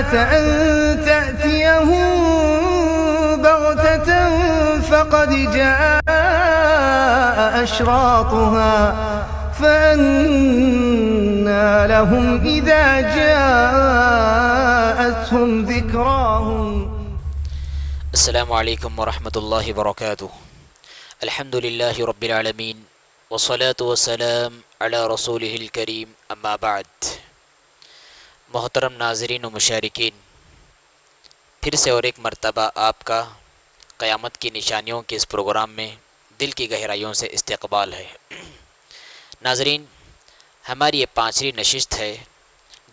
الساعة أن تأتيهم بغتة فقد جاء أشراطها فأنى لهم إذا جاءتهم ذكراهم. السلام علیکم ورحمۃ اللہ وبرکاتہ. الحمد للہ رب العالمین والصلاة والسلام علی رسولہ الکریم، اما بعد. محترم ناظرین و مشارکین، پھر سے اور ایک مرتبہ آپ کا قیامت کی نشانیوں کے اس پروگرام میں دل کی گہرائیوں سے استقبال ہے. ناظرین، ہماری یہ 5ویں نشست ہے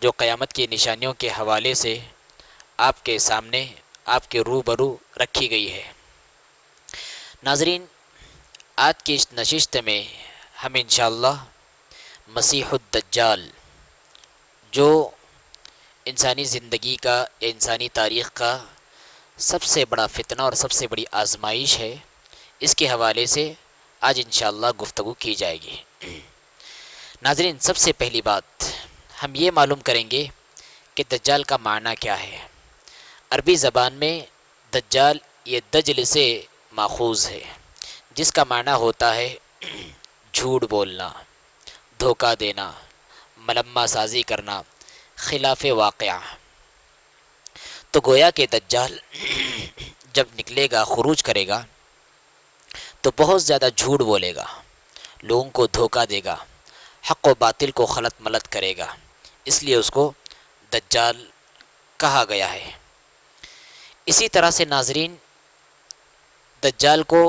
جو قیامت کی نشانیوں کے حوالے سے آپ کے سامنے، آپ کے روبرو رکھی گئی ہے. ناظرین، آج کی اس نشست میں ہم انشاءاللہ مسیح الدجال، جو انسانی زندگی کا، انسانی تاریخ کا سب سے بڑا فتنہ اور سب سے بڑی آزمائش ہے، اس کے حوالے سے آج انشاءاللہ گفتگو کی جائے گی. ناظرین، سب سے پہلی بات ہم یہ معلوم کریں گے کہ دجال کا معنی کیا ہے. عربی زبان میں دجال یہ دجل سے ماخوذ ہے، جس کا معنی ہوتا ہے جھوٹ بولنا، دھوکہ دینا، ملمہ سازی کرنا، خلاف واقعہ. تو گویا کہ دجال جب نکلے گا، خروج کرے گا، تو بہت زیادہ جھوٹ بولے گا، لوگوں کو دھوکہ دے گا، حق و باطل کو خلط ملط کرے گا. اس لیے اس کو دجال کہا گیا ہے. اسی طرح سے ناظرین، دجال کو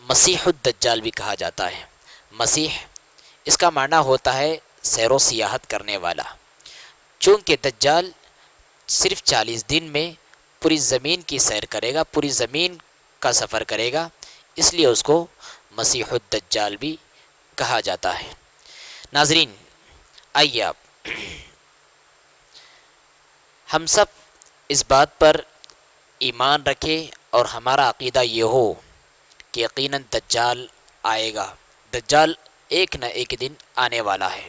مسیح الدجال بھی کہا جاتا ہے. مسیح، اس کا معنی ہوتا ہے سیر و سیاحت کرنے والا. چونکہ دجال صرف 40 دن میں پوری زمین کی سیر کرے گا، پوری زمین کا سفر کرے گا، اس لیے اس کو مسیح الدجال بھی کہا جاتا ہے. ناظرین، آئیے آپ ہم سب اس بات پر ایمان رکھے اور ہمارا عقیدہ یہ ہو کہ یقیناً دجال آئے گا، دجال ایک نہ ایک دن آنے والا ہے.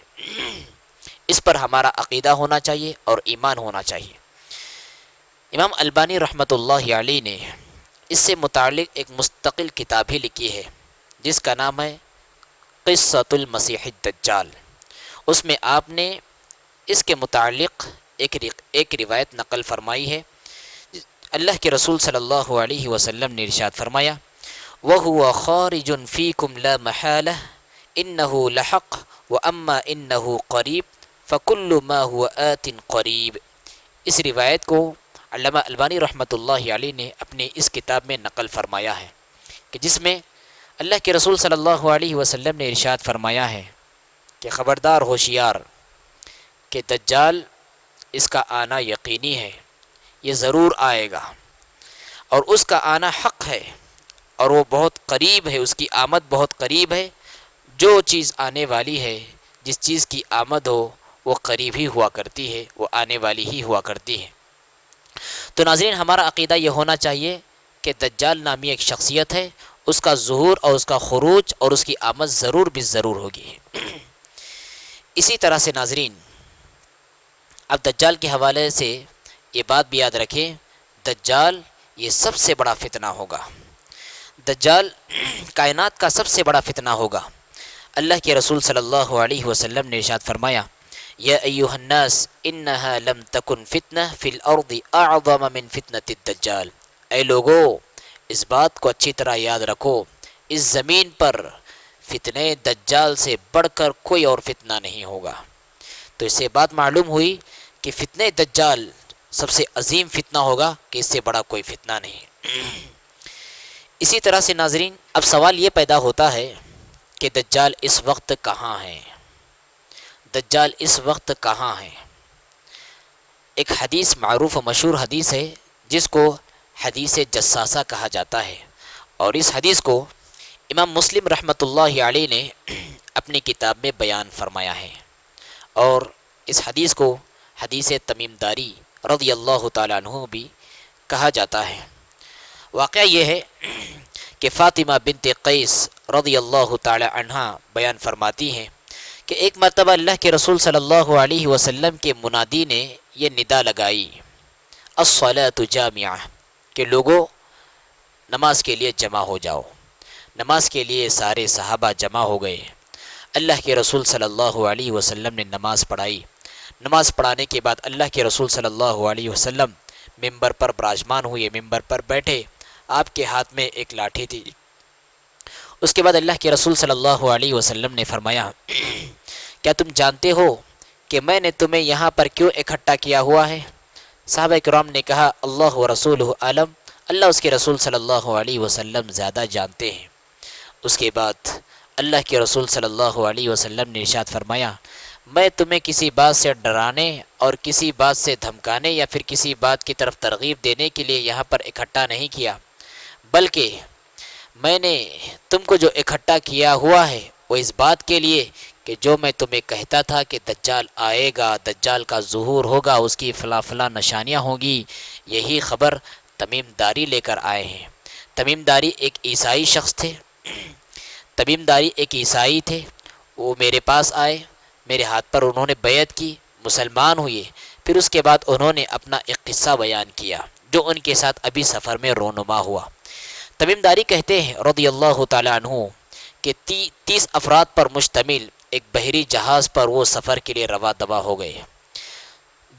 اس پر ہمارا عقیدہ ہونا چاہیے اور ایمان ہونا چاہیے. امام البانی رحمۃ اللہ علیہ نے اس سے متعلق ایک مستقل کتاب ہی لکھی ہے، جس کا نام ہے قصۃ المسیح الدجال. اس میں آپ نے اس کے متعلق ایک روایت نقل فرمائی ہے. اللہ کے رسول صلی اللہ علیہ وسلم نے ارشاد فرمایا، وَهُوَ خَارِجٌ فِيكُمْ لَا مَحَالَةَ إِنَّهُ لَحَقٌّ وَأَمَّا إِنَّهُ قَرِيبٌ فَكُلُّ مَا هُوَ آتٍ قَرِيبٌ. اس روایت کو علامہ البانی رحمۃ اللہ علیہ نے اپنی اس کتاب میں نقل فرمایا ہے، کہ جس میں اللہ کے رسول صلی اللہ علیہ وسلم نے ارشاد فرمایا ہے کہ خبردار، ہوشیار، کہ دجال اس کا آنا یقینی ہے، یہ ضرور آئے گا، اور اس کا آنا حق ہے، اور وہ بہت قریب ہے، اس کی آمد بہت قریب ہے. جو چیز آنے والی ہے، جس چیز کی آمد ہو، وہ قریب ہی ہوا کرتی ہے، وہ آنے والی ہی ہوا کرتی ہے. تو ناظرین، ہمارا عقیدہ یہ ہونا چاہیے کہ دجال نامی ایک شخصیت ہے، اس کا ظہور اور اس کا خروج اور اس کی آمد ضرور بھی ضرور ہوگی. اسی طرح سے ناظرین، اب دجال کے حوالے سے یہ بات بھی یاد رکھیں، دجال یہ سب سے بڑا فتنہ ہوگا. دجال کائنات کا سب سے بڑا فتنہ ہوگا. اللہ کے رسول صلی اللہ علیہ وسلم نے ارشاد فرمایا، یا ایھا الناس انہا لم تکن فتنہ فی الارض اعظم من فتنۃ الدجال. اے لوگو، اس بات کو اچھی طرح یاد رکھو، اس زمین پر فتنہ دجال سے بڑھ کر کوئی اور فتنہ نہیں ہوگا. تو اس سے بات معلوم ہوئی کہ فتنہ دجال سب سے عظیم فتنہ ہوگا، کہ اس سے بڑا کوئی فتنہ نہیں. اسی طرح سے ناظرین، اب سوال یہ پیدا ہوتا ہے کہ دجال اس وقت کہاں ہے؟ دجال اس وقت کہاں ہے؟ ایک حدیث معروف و مشہور حدیث ہے، جس کو حدیث جساسہ کہا جاتا ہے، اور اس حدیث کو امام مسلم رحمۃ اللہ علیہ نے اپنی کتاب میں بیان فرمایا ہے. اور اس حدیث کو حدیث تمیم داری رضی اللہ تعالیٰ عنہ بھی کہا جاتا ہے. واقعہ یہ ہے کہ فاطمہ بنت قیس رضی اللہ تعالی عنہ بیان فرماتی ہیں کہ ایک مرتبہ اللہ کے رسول صلی اللہ علیہ وسلم کے منادی نے یہ ندا لگائی الصلاۃ جامعہ، کہ لوگوں نماز کے لیے جمع ہو جاؤ۔ نماز کے لیے سارے صحابہ جمع ہو گئے۔ اللہ کے رسول صلی اللہ علیہ وسلم نے نماز پڑھائی۔ نماز پڑھانے کے بعد اللہ کے رسول صلی اللہ علیہ وسلم ممبر پر براجمان ہوئے، ممبر پر بیٹھے، آپ کے ہاتھ میں ایک لاٹھی تھی۔ اس کے بعد اللہ کے رسول صلی اللہ علیہ وسلم نے فرمایا، کیا تم جانتے ہو کہ میں نے تمہیں یہاں پر کیوں اکٹھا کیا ہوا ہے؟ صحابہ کرام نے کہا، اللہ و رسول عالم، اللہ اس کے رسول صلی اللہ علیہ وسلم زیادہ جانتے ہیں۔ اس کے بعد اللہ کے رسول صلی اللہ علیہ وسلم نے ارشاد فرمایا، میں تمہیں کسی بات سے ڈرانے اور کسی بات سے دھمکانے یا پھر کسی بات کی طرف ترغیب دینے کے لیے یہاں پر اکٹھا نہیں کیا، بلکہ میں نے تم کو جو اکٹھا کیا ہوا ہے وہ اس بات کے لیے کہ جو میں تمہیں کہتا تھا کہ دجال آئے گا، دجال کا ظہور ہوگا، اس کی فلاں فلاں نشانیاں ہوں گی، یہی خبر تمیم داری لے کر آئے ہیں۔ تمیم داری ایک عیسائی شخص تھے، تمیم داری ایک عیسائی تھے، وہ میرے پاس آئے، میرے ہاتھ پر انہوں نے بیعت کی، مسلمان ہوئے، پھر اس کے بعد انہوں نے اپنا ایک قصہ بیان کیا جو ان کے ساتھ ابھی سفر میں رونما ہوا۔ تمیم داری کہتے ہیں رضی اللہ تعالیٰ عنہ کہ 30 افراد پر مشتمل ایک بحری جہاز پر وہ سفر کے لیے رواں دوا ہو گئے۔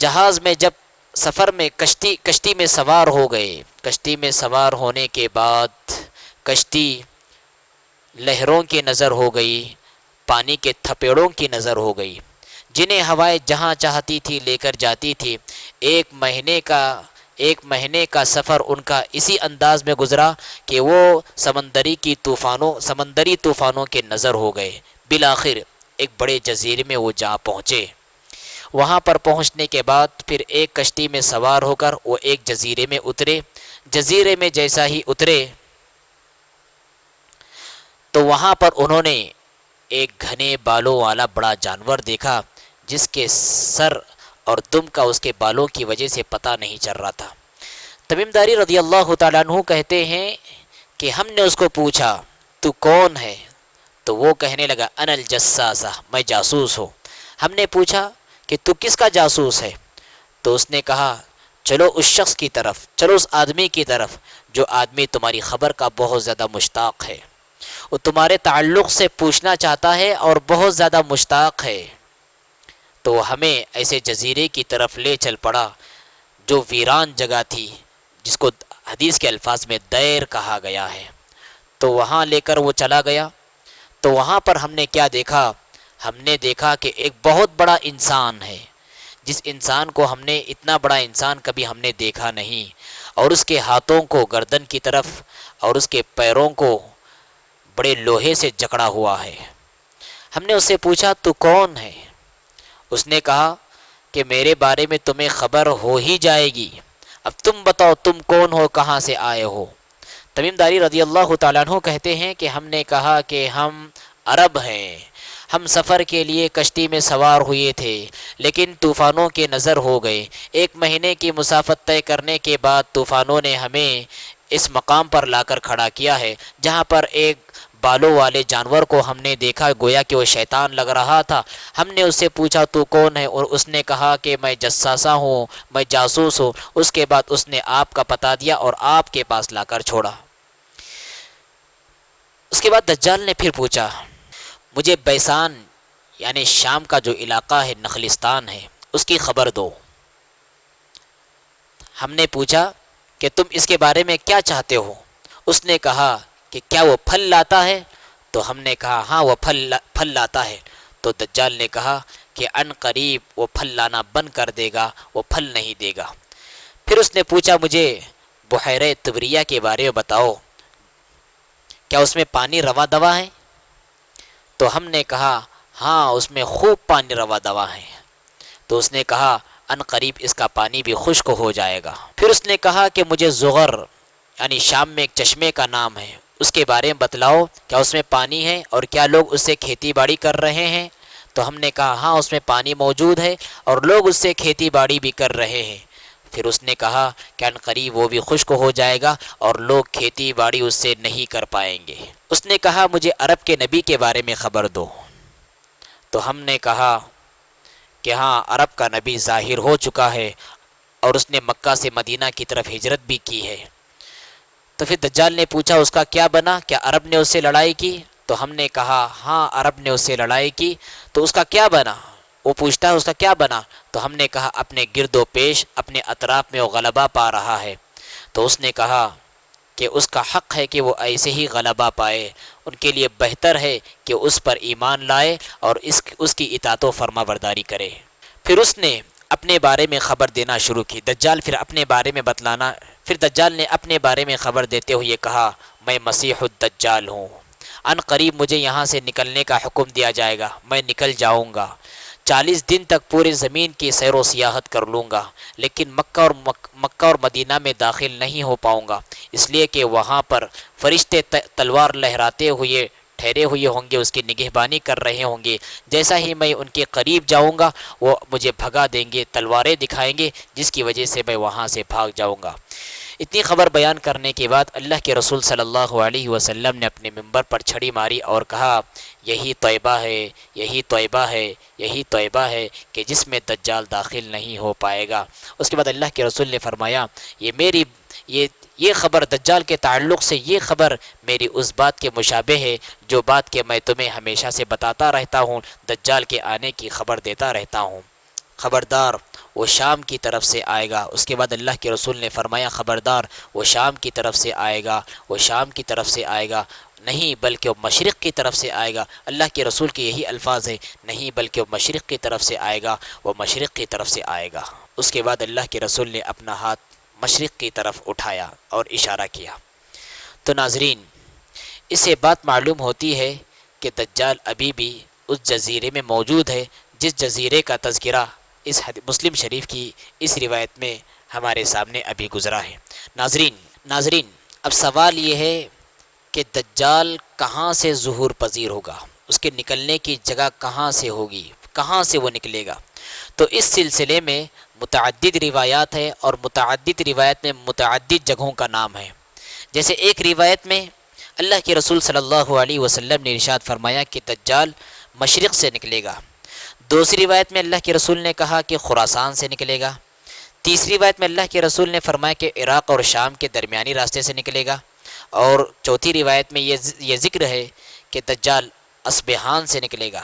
جہاز میں جب سفر میں کشتی میں سوار ہو گئے، کشتی میں سوار ہونے کے بعد کشتی لہروں کی نظر ہو گئی، پانی کے تھپیڑوں کی نظر ہو گئی، جنہیں ہوائیں جہاں چاہتی تھی لے کر جاتی تھی۔ ایک مہینے کا سفر ان کا اسی انداز میں گزرا کہ وہ سمندری طوفانوں کے نظر ہو گئے۔ بالآخر ایک بڑے جزیرے میں وہ جا پہنچے۔ وہاں پر پہنچنے کے بعد پھر ایک کشتی میں سوار ہو کر وہ ایک جزیرے میں اترے۔ جزیرے میں جیسا ہی اترے تو وہاں پر انہوں نے ایک گھنے بالوں والا بڑا جانور دیکھا، جس کے سر اور دم کا اس کے بالوں کی وجہ سے پتہ نہیں چل رہا تھا۔ تمیم داری رضی اللہ تعالیٰ عنہ کہتے ہیں کہ ہم نے اس کو پوچھا، تو کون ہے؟ تو وہ کہنے لگا، انا الجساسہ، میں جاسوس ہوں۔ ہم نے پوچھا کہ تو کس کا جاسوس ہے؟ تو اس نے کہا، چلو اس شخص کی طرف، چلو اس آدمی کی طرف جو آدمی تمہاری خبر کا بہت زیادہ مشتاق ہے، وہ تمہارے تعلق سے پوچھنا چاہتا ہے اور بہت زیادہ مشتاق ہے۔ تو ہمیں ایسے جزیرے کی طرف لے چل پڑا جو ویران جگہ تھی، جس کو حدیث کے الفاظ میں دیر کہا گیا ہے۔ تو وہاں لے کر وہ چلا گیا۔ تو وہاں پر ہم نے کیا دیکھا؟ ہم نے دیکھا کہ ایک بہت بڑا انسان ہے، جس انسان کو ہم نے اتنا بڑا انسان کبھی ہم نے دیکھا نہیں، اور اس کے ہاتھوں کو گردن کی طرف اور اس کے پیروں کو بڑے لوہے سے جکڑا ہوا ہے۔ ہم نے اس سے پوچھا، تو کون ہے؟ اس نے کہا کہ میرے بارے میں تمہیں خبر ہو ہی جائے گی، اب تم بتاؤ تم کون ہو، کہاں سے آئے ہو؟ تمیم داری رضی اللہ تعالیٰ عنہ کہتے ہیں کہ ہم نے کہا کہ ہم عرب ہیں، ہم سفر کے لیے کشتی میں سوار ہوئے تھے، لیکن طوفانوں کے نظر ہو گئے۔ 1 مہینے کی مسافت طے کرنے کے بعد طوفانوں نے ہمیں اس مقام پر لا کر کھڑا کیا ہے، جہاں پر ایک بالوں والے جانور کو ہم نے دیکھا، گویا کہ وہ شیطان لگ رہا تھا۔ ہم نے اس سے پوچھا، تو کون ہے؟ اور اس نے کہا کہ میں جساسہ ہوں، میں جاسوس ہوں۔ اس کے بعد اس نے آپ کا پتہ دیا اور آپ کے پاس لا کر چھوڑا۔ اس کے بعد دجال نے پھر پوچھا، مجھے بیسان یعنی شام کا جو علاقہ ہے، نخلستان ہے، اس کی خبر دو۔ ہم نے پوچھا کہ تم اس کے بارے میں کیا چاہتے ہو؟ اس نے کہا کہ کیا وہ پھل لاتا ہے؟ تو ہم نے کہا ہاں وہ پھل لاتا ہے۔ تو دجال نے کہا کہ ان قریب وہ پھل لانا بند کر دے گا، وہ پھل نہیں دے گا۔ پھر اس نے پوچھا، مجھے بحیرہ طبریہ کے بارے میں بتاؤ، کیا اس میں پانی رواں دوا ہے؟ تو ہم نے کہا ہاں اس میں خوب پانی رواں دوا ہے۔ تو اس نے کہا ان قریب اس کا پانی بھی خشک ہو جائے گا۔ پھر اس نے کہا کہ مجھے زغر یعنی شام میں ایک چشمے کا نام ہے، اس کے بارے میں بتلاؤ، کیا اس میں پانی ہے اور کیا لوگ اس سے کھیتی باڑی کر رہے ہیں؟ تو ہم نے کہا ہاں اس میں پانی موجود ہے اور لوگ اس سے کھیتی باڑی بھی کر رہے ہیں۔ پھر اس نے کہا کہ ان قریب وہ بھی خشک ہو جائے گا اور لوگ کھیتی باڑی اس سے نہیں کر پائیں گے۔ اس نے کہا مجھے عرب کے نبی کے بارے میں خبر دو۔ تو ہم نے کہا کہ ہاں عرب کا نبی ظاہر ہو چکا ہے، اور اس نے مکہ سے مدینہ کی طرف ہجرت بھی کی ہے۔ تو پھر دجال نے پوچھا اس کا کیا بنا، کیا عرب نے اس سے لڑائی کی؟ تو ہم نے کہا ہاں عرب نے اس سے لڑائی کی، تو اس کا کیا بنا؟ وہ پوچھتا ہے اس کا کیا بنا، تو ہم نے کہا اپنے گرد و پیش اپنے اطراف میں وہ غلبہ پا رہا ہے۔ تو اس نے کہا کہ اس کا حق ہے کہ وہ ایسے ہی غلبہ پائے، ان کے لیے بہتر ہے کہ اس پر ایمان لائے اور اس کی اطاعت و فرما برداری کرے۔ پھر اس نے اپنے بارے میں خبر دینا شروع کی، دجال پھر اپنے بارے میں بتلانا، پھر دجال نے اپنے بارے میں خبر دیتے ہوئے کہا میں مسیح الدجال ہوں، ان قریب مجھے یہاں سے نکلنے کا حکم دیا جائے گا، میں نکل جاؤں گا، 40 دن تک پورے زمین کی سیر و سیاحت کر لوں گا، لیکن مکہ اور مدینہ میں داخل نہیں ہو پاؤں گا، اس لیے کہ وہاں پر فرشتے تلوار لہراتے ہوئے ٹھہرے ہوئے ہوں گے، اس کی نگہبانی کر رہے ہوں گے، جیسا ہی میں ان کے قریب جاؤں گا وہ مجھے بھگا دیں گے، تلواریں دکھائیں گے، جس کی وجہ سے میں وہاں سے بھاگ جاؤں گا۔ اتنی خبر بیان کرنے کے بعد اللہ کے رسول صلی اللہ علیہ وسلم نے اپنے منبر پر چھڑی ماری اور کہا یہی طیبہ ہے، یہی طیبہ ہے، یہی طیبہ ہے کہ جس میں دجال داخل نہیں ہو پائے گا۔ اس کے بعد اللہ کے رسول نے فرمایا یہ خبر دجال کے تعلق سے، یہ خبر میری اس بات کے مشابہ ہے جو بات کہ میں تمہیں ہمیشہ سے بتاتا رہتا ہوں، دجال کے آنے کی خبر دیتا رہتا ہوں، خبردار وہ شام کی طرف سے آئے گا۔ اس کے بعد اللہ کے رسول نے فرمایا خبردار وہ شام کی طرف سے آئے گا، وہ شام کی طرف سے آئے گا، نہیں بلکہ وہ مشرق کی طرف سے آئے گا۔ اللہ کے رسول کے یہی الفاظ ہیں، نہیں بلکہ وہ مشرق کی طرف سے آئے گا، وہ مشرق کی طرف سے آئے گا۔ اس کے بعد اللہ کے رسول نے اپنا ہاتھ مشرق کی طرف اٹھایا اور اشارہ کیا۔ تو ناظرین، اس سے بات معلوم ہوتی ہے کہ دجال ابھی بھی اس جزیرے میں موجود ہے جس جزیرے کا تذکرہ اس مسلم شریف کی اس روایت میں ہمارے سامنے ابھی گزرا ہے۔ ناظرین اب سوال یہ ہے کہ دجال کہاں سے ظہور پذیر ہوگا، اس کے نکلنے کی جگہ کہاں سے ہوگی، کہاں سے وہ نکلے گا؟ تو اس سلسلے میں متعدد روایات ہے اور متعدد روایت میں متعدد جگہوں کا نام ہے۔ جیسے ایک روایت میں اللہ کے رسول صلی اللہ علیہ وسلم نے ارشاد فرمایا کہ دجال مشرق سے نکلے گا، دوسری روایت میں اللہ کے رسول نے کہا کہ خراسان سے نکلے گا، تیسری روایت میں اللہ کے رسول نے فرمایا کہ عراق اور شام کے درمیانی راستے سے نکلے گا، اور چوتھی روایت میں یہ ذکر ہے کہ دجال اصبہان سے نکلے گا۔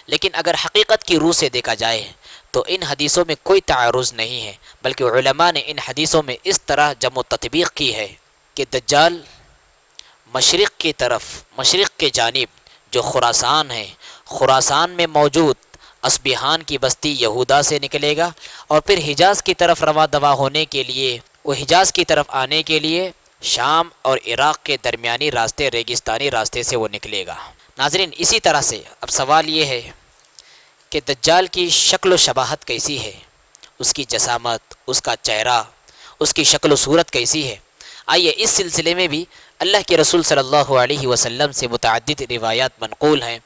لیکن اگر حقیقت کی روح سے دیکھا جائے تو ان حدیثوں میں کوئی تعارض نہیں ہے، بلکہ علماء نے ان حدیثوں میں اس طرح جمع و تطبیق کی ہے کہ دجال مشرق کی طرف، مشرق کے جانب جو خراسان ہے، خراسان میں موجود اصبہان کی بستی یہودا سے نکلے گا، اور پھر حجاز کی طرف رواں دواں ہونے کے لیے، وہ حجاز کی طرف آنے کے لیے شام اور عراق کے درمیانی راستے، ریگستانی راستے سے وہ نکلے گا۔ ناظرین، اسی طرح سے اب سوال یہ ہے کہ دجال کی شکل و شباہت کیسی ہے، اس کی جسامت، اس کا چہرہ، اس کی شکل و صورت کیسی ہے؟ آئیے اس سلسلے میں بھی اللہ کے رسول صلی اللہ علیہ وسلم سے متعدد روایات منقول ہیں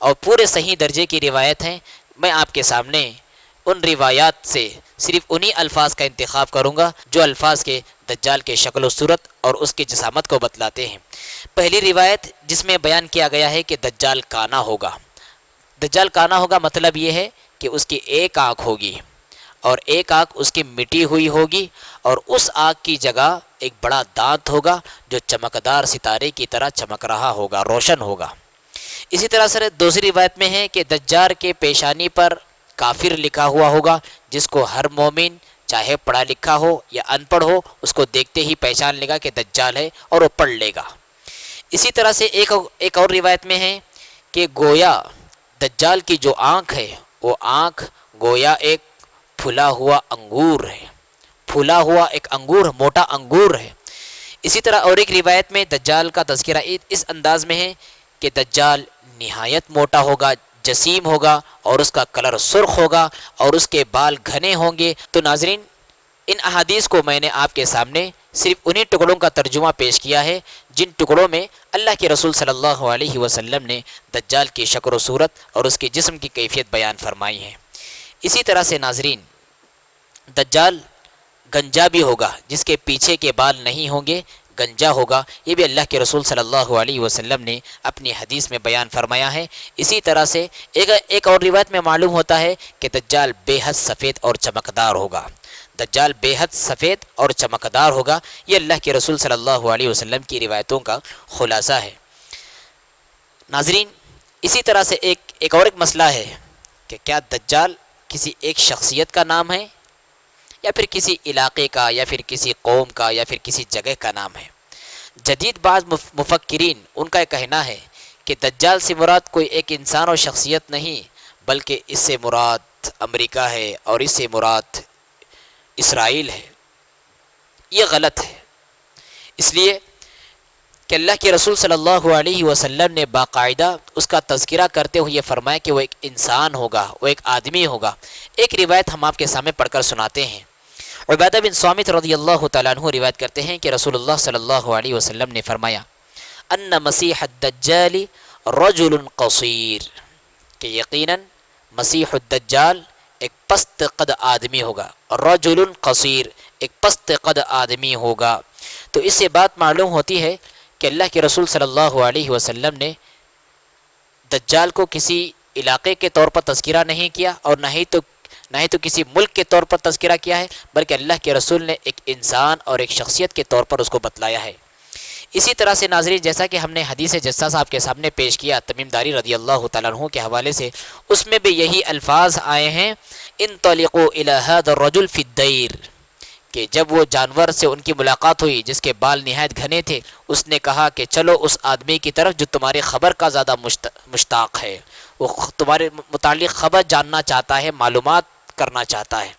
اور پورے صحیح درجے کی روایت ہیں۔ میں آپ کے سامنے ان روایات سے صرف انہی الفاظ کا انتخاب کروں گا جو الفاظ کے دجال کے شکل و صورت اور اس کی جسامت کو بتلاتے ہیں۔ پہلی روایت جس میں بیان کیا گیا ہے کہ دجال کانا ہوگا۔ دجال کانا ہوگا مطلب یہ ہے کہ اس کی ایک آنکھ ہوگی اور ایک آنکھ اس کی مٹی ہوئی ہوگی، اور اس آنکھ کی جگہ ایک بڑا دانت ہوگا جو چمکدار ستارے کی طرح چمک رہا ہوگا، روشن ہوگا۔ اسی طرح سے دوسری روایت میں ہے کہ دجال کے پیشانی پر کافر لکھا ہوا ہوگا، جس کو ہر مومن چاہے پڑھا لکھا ہو یا ان پڑھ ہو اس کو دیکھتے ہی پہچان لے گا کہ دجال ہے اور وہ پڑھ لے گا۔ اسی طرح سے ایک اور روایت میں ہے کہ گویا دجال کی جو آنکھ ہے وہ آنکھ گویا ایک پھلا ہوا انگور ہے، پھلا ہوا ایک انگور، موٹا انگور ہے۔ اسی طرح اور ایک روایت میں دجال کا تذکرہ اس انداز میں ہے کہ دجال نہایت موٹا ہوگا، جسیم ہوگا، اور اس کا کلر سرخ ہوگا، اور اس کے بال گھنے ہوں گے۔ تو ناظرین، ان احادیث کو میں نے آپ کے سامنے صرف انہی ٹکڑوں کا ترجمہ پیش کیا ہے جن ٹکڑوں میں اللہ کے رسول صلی اللہ علیہ وسلم نے دجال کی شکل و صورت اور اس کے جسم کی کیفیت بیان فرمائی ہے۔ اسی طرح سے ناظرین، دجال گنجا بھی ہوگا، جس کے پیچھے کے بال نہیں ہوں گے، گنجا ہوگا، یہ بھی اللہ کے رسول صلی اللہ علیہ وسلم نے اپنی حدیث میں بیان فرمایا ہے۔ اسی طرح سے ایک اور روایت میں معلوم ہوتا ہے کہ دجال بے حد سفید اور چمکدار ہوگا، دجال بے حد سفید اور چمکدار ہوگا۔ یہ اللہ کے رسول صلی اللہ علیہ وسلم کی روایتوں کا خلاصہ ہے۔ ناظرین، اسی طرح سے ایک مسئلہ ہے کہ کیا دجال کسی ایک شخصیت کا نام ہے یا پھر کسی علاقے کا یا پھر کسی قوم کا یا پھر کسی جگہ کا نام ہے؟ جدید بعض مفکرین ان کا کہنا ہے کہ دجال سے مراد کوئی ایک انسان اور شخصیت نہیں، بلکہ اس سے مراد امریکہ ہے اور اس سے مراد اسرائیل ہے۔ یہ غلط ہے، اس لیے کہ اللہ کے رسول صلی اللہ علیہ وسلم نے باقاعدہ اس کا تذکرہ کرتے ہوئے یہ فرمایا کہ وہ ایک انسان ہوگا، وہ ایک آدمی ہوگا۔ ایک روایت ہم آپ کے سامنے پڑھ کر سناتے ہیں۔ عبادہ بن صامت رضی اللہ تعالیٰ عنہ روایت کرتے ہیں کہ رسول اللہ صلی اللہ علیہ وسلم نے فرمایا ان مسیح الدجال رجل قصیر، کہ یقیناً مسیح الدجال ایک پست قد آدمی ہوگا، رجل قصیر ایک پست قد آدمی ہوگا۔ تو اس سے بات معلوم ہوتی ہے کہ اللہ کے رسول صلی اللہ علیہ وسلم نے دجال کو کسی علاقے کے طور پر تذکرہ نہیں کیا اور نہ ہی تو کسی ملک کے طور پر تذکرہ کیا ہے، بلکہ اللہ کے رسول نے ایک انسان اور ایک شخصیت کے طور پر اس کو بتلایا ہے۔ اسی طرح سے ناظرین، جیسا کہ ہم نے حدیث جسہ صاحب کے سامنے پیش کیا تمیم داری رضی اللہ تعالیٰ عنہ کے حوالے سے، اس میں بھی یہی الفاظ آئے ہیں انطلقوا الی ھذا الرجل فی الدیر، کہ جب وہ جانور سے ان کی ملاقات ہوئی جس کے بال نہایت گھنے تھے، اس نے کہا کہ چلو اس آدمی کی طرف جو تمہاری خبر کا زیادہ مشتاق ہے، وہ تمہارے متعلق خبر جاننا چاہتا ہے، معلومات کرنا چاہتا ہے۔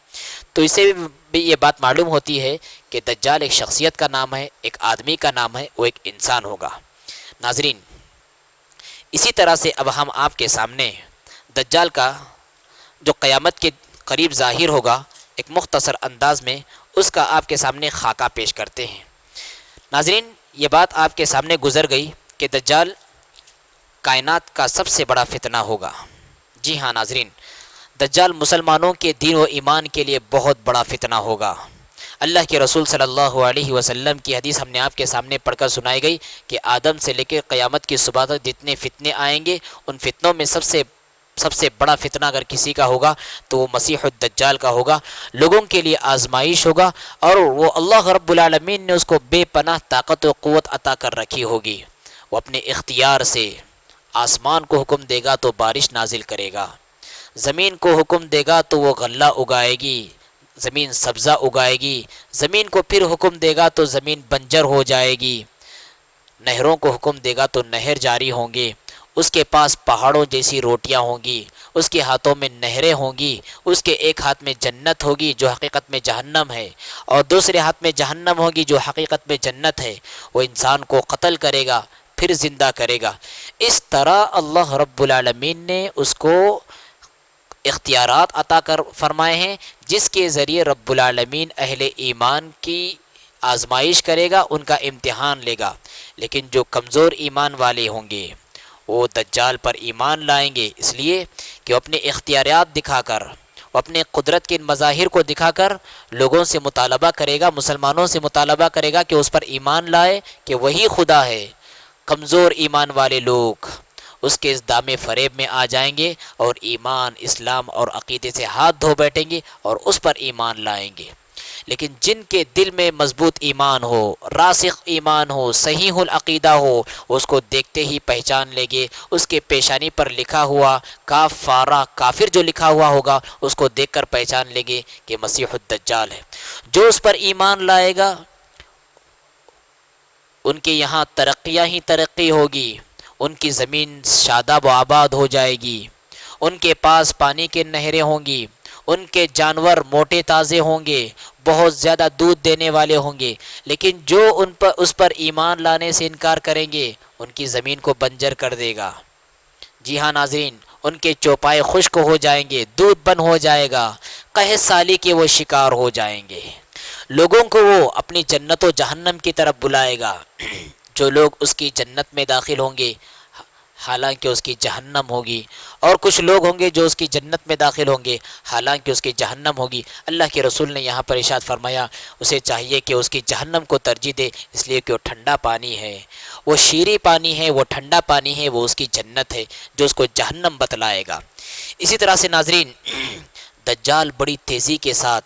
تو اسے بھی یہ بات معلوم ہوتی ہے کہ دجال ایک شخصیت کا نام ہے، ایک آدمی کا نام ہے، وہ ایک انسان ہوگا۔ ناظرین، اسی طرح سے اب ہم آپ کے سامنے دجال کا جو قیامت کے قریب ظاہر ہوگا ایک مختصر انداز میں اس کا آپ کے سامنے خاکہ پیش کرتے ہیں۔ ناظرین، یہ بات آپ کے سامنے گزر گئی کہ دجال کائنات کا سب سے بڑا فتنہ ہوگا۔ جی ہاں ناظرین، دجال مسلمانوں کے دین و ایمان کے لیے بہت بڑا فتنہ ہوگا۔ اللہ کے رسول صلی اللہ علیہ وسلم کی حدیث ہم نے آپ کے سامنے پڑھ کر سنائی گئی کہ آدم سے لے کے قیامت کی صبح تک جتنے فتنے آئیں گے، ان فتنوں میں سب سے بڑا فتنہ اگر کسی کا ہوگا تو وہ مسیح الدجال کا ہوگا۔ لوگوں کے لیے آزمائش ہوگا اور وہ اللہ رب العالمین نے اس کو بے پناہ طاقت و قوت عطا کر رکھی ہوگی۔ وہ اپنے اختیار سے آسمان کو حکم دے گا تو بارش نازل کرے گا، زمین کو حکم دے گا تو وہ غلہ اگائے گی، زمین سبزہ اگائے گی، زمین کو پھر حکم دے گا تو زمین بنجر ہو جائے گی، نہروں کو حکم دے گا تو نہر جاری ہوں گے، اس کے پاس پہاڑوں جیسی روٹیاں ہوں گی، اس کے ہاتھوں میں نہریں ہوں گی، اس کے ایک ہاتھ میں جنت ہوگی جو حقیقت میں جہنم ہے، اور دوسرے ہاتھ میں جہنم ہوگی جو حقیقت میں جنت ہے۔ وہ انسان کو قتل کرے گا پھر زندہ کرے گا۔ اس طرح اللہ رب العالمین نے اس کو اختیارات عطا کر فرمائے ہیں جس کے ذریعے رب العالمین اہل ایمان کی آزمائش کرے گا، ان کا امتحان لے گا۔ لیکن جو کمزور ایمان والے ہوں گے وہ دجال پر ایمان لائیں گے، اس لیے کہ وہ اپنے اختیارات دکھا کر، وہ اپنے قدرت کے مظاہر کو دکھا کر لوگوں سے مطالبہ کرے گا، مسلمانوں سے مطالبہ کرے گا کہ اس پر ایمان لائے کہ وہی خدا ہے۔ کمزور ایمان والے لوگ اس کے اس دام فریب میں آ جائیں گے اور ایمان، اسلام اور عقیدے سے ہاتھ دھو بیٹھیں گے اور اس پر ایمان لائیں گے۔ لیکن جن کے دل میں مضبوط ایمان ہو، راسخ ایمان ہو، صحیح العقیدہ ہو، اس کو دیکھتے ہی پہچان لیں گے۔ اس کے پیشانی پر لکھا ہوا کافارہ، کافر جو لکھا ہوا ہوگا اس کو دیکھ کر پہچان لیں گے کہ مسیح الدجال ہے۔ جو اس پر ایمان لائے گا ان کے یہاں ترقیاں ہی ترقی ہوگی، ان کی زمین شاداب و آباد ہو جائے گی، ان کے پاس پانی کے نہریں ہوں گی، ان کے جانور موٹے تازے ہوں گے، بہت زیادہ دودھ دینے والے ہوں گے۔ لیکن جو اس پر ایمان لانے سے انکار کریں گے ان کی زمین کو بنجر کر دے گا۔ جی ہاں ناظرین، ان کے چوپائے خشک ہو جائیں گے، دودھ بند ہو جائے گا، قحط سالی کے وہ شکار ہو جائیں گے۔ لوگوں کو وہ اپنی جنت و جہنم کی طرف بلائے گا۔ جو لوگ اس کی جنت میں داخل ہوں گے حالانکہ اس کی جہنم ہوگی، اور کچھ لوگ ہوں گے جو اس کی جنت میں داخل ہوں گے حالانکہ اس کی جہنم ہوگی۔ اللہ کے رسول نے یہاں پر ارشاد فرمایا اسے چاہیے کہ اس کی جہنم کو ترجیح دے، اس لیے کہ وہ ٹھنڈا پانی ہے، وہ شیریں پانی ہے، وہ ٹھنڈا پانی ہے، وہ اس کی جنت ہے جو اس کو جہنم بتلائے گا۔ اسی طرح سے ناظرین، دجال بڑی تیزی کے ساتھ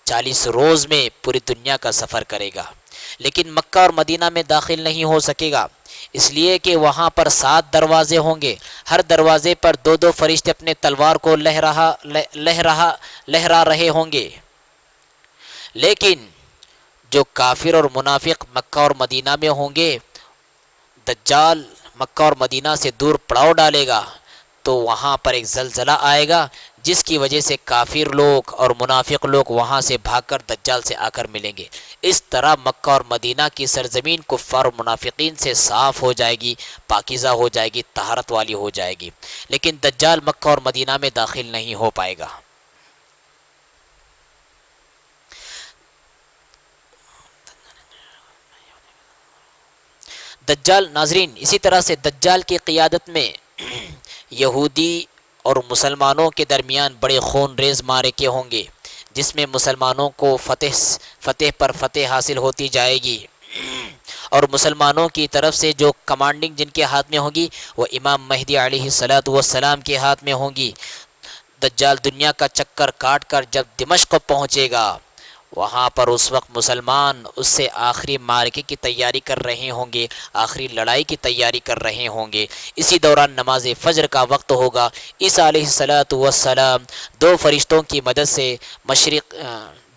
40 روز میں پوری دنیا کا سفر کرے گا، لیکن مکہ اور مدینہ میں داخل نہیں ہو سکے گا، اس لیے کہ وہاں پر 7 دروازے ہوں گے، ہر دروازے پر 2 فرشتے اپنے تلوار کو لہرا رہے ہوں گے۔ لیکن جو کافر اور منافق مکہ اور مدینہ میں ہوں گے، دجال مکہ اور مدینہ سے دور پڑاؤ ڈالے گا تو وہاں پر ایک زلزلہ آئے گا، جس کی وجہ سے کافر لوگ اور منافق لوگ وہاں سے بھاگ کر دجال سے آ کر ملیں گے۔ اس طرح مکہ اور مدینہ کی سرزمین کفار اور منافقین سے صاف ہو جائے گی، پاکیزہ ہو جائے گی، طہارت والی ہو جائے گی، لیکن دجال مکہ اور مدینہ میں داخل نہیں ہو پائے گا۔ دجال ناظرین، اسی طرح سے دجال کی قیادت میں یہودی اور مسلمانوں کے درمیان بڑے خون ریز معرکے ہوں گے، جس میں مسلمانوں کو فتح پر فتح حاصل ہوتی جائے گی، اور مسلمانوں کی طرف سے جو کمانڈنگ جن کے ہاتھ میں ہوگی وہ امام مہدی علیہ السلام کے ہاتھ میں ہوں گی۔ دجال دنیا کا چکر کاٹ کر جب دمشق پہنچے گا، وہاں پر اس وقت مسلمان اس سے آخری معرکے کی تیاری کر رہے ہوں گے، آخری لڑائی کی تیاری کر رہے ہوں گے۔ اسی دوران نماز فجر کا وقت ہوگا، عیسیٰ علیہ السلام 2 فرشتوں کی مدد سے